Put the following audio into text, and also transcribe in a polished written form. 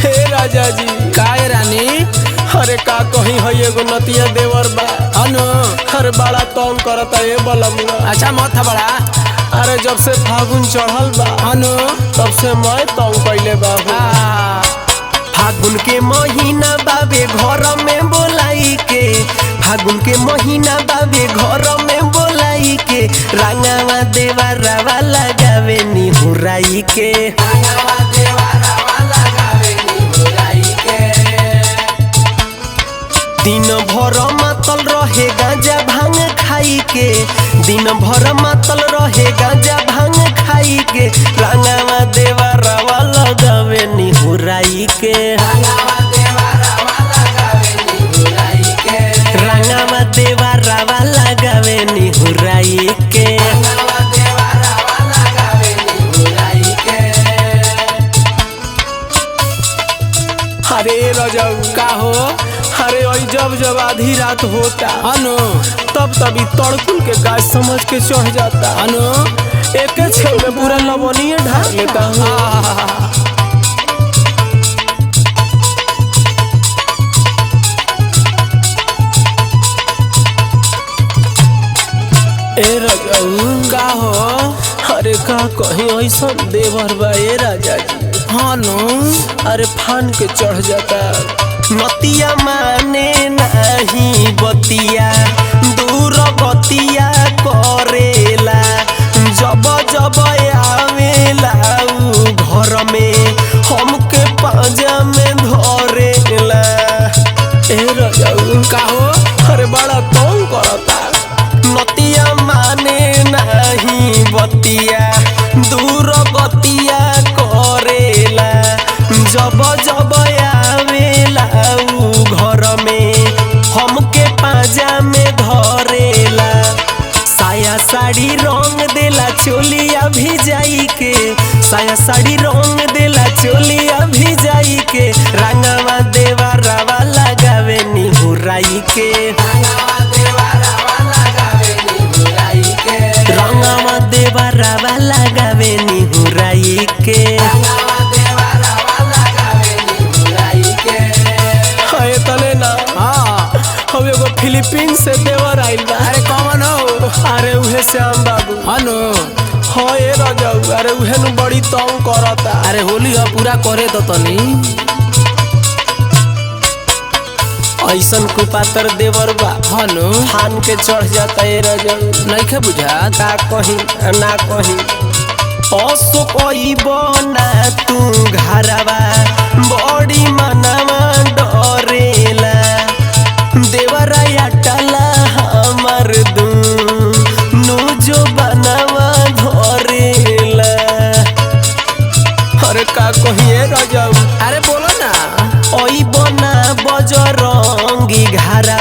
हे राजा जी काय रानी अरे का कहीं है एगो नतिया देवर बा अनु अरे बड़ा तंग करता ये बलमुआ। अच्छा मत बड़ा अरे जब से फागुन चढ़ल बा अनु तब से मैं तंग कैले बा। फागुन के महीना बाबे घर में बोलाई के, फागुन के महीना बाबे घर में बोलाई के, रंगावा देवरवा लगावे निहुराई के, दिन भर मातल रहे गांजा भांग खाई के, दिन भर मातल रहे गांजा भांग खाई के, रंगावा देवरवा लगावे निहुराई के, रंगावा देवरवा लगावे निहुराई के। अरे राजा का हो अरे जब जब आधी रात होता अनु तब तभी तड़कुल के गाय समझ के चढ़ जाता अनु एक छेव में पूरा लवणीय ढाक लेता हूँ। ए राजा का हो अरे का कहीं ऐसा देवर बा ए राजा जी अनु अरे फान के चढ़ जाता नतिया माने नहीं बतिया दूर बतिया करेला, जब जब आवेला उ घर में हमके पाजा में धरेला। ए राजा का हो अरे बड़ा तंग करता नतिया माने नहीं बतिया दूर बतिया करेला, जब जब आवेला उ घर में हमके पाजा में धरेला, साया साड़ी रंग देला चोलिया भिजाई के, साया साड़ी रंग देला चोलिया भिजाई के, रंगावा देवरवा लगावे निहुराई के, रंगावा देवरवा लगावे निहुराई के। है तले ना हाँ हम एगो फिलीपीन से देवर आइल बा। अरे कौन हो अरे उहे श्याम बाबू अनु हाँ ए राजा अरे उहे नु बड़ी तंग करता। अरे होली हो पूरा करे तो तनी ऐसन कुपातर देवर बा अनु फान के चढ़ जाता ए राजा नइखे बुझा का कहीं ना कहीं असो कोई बना तू घरवा बड़ी मनवा डरेला, देवराया टला हमर दूनु जो बनवा धरेला। अरे का कहीं ए राजा अरे बोलो ना ओई बना बजरंगी घरा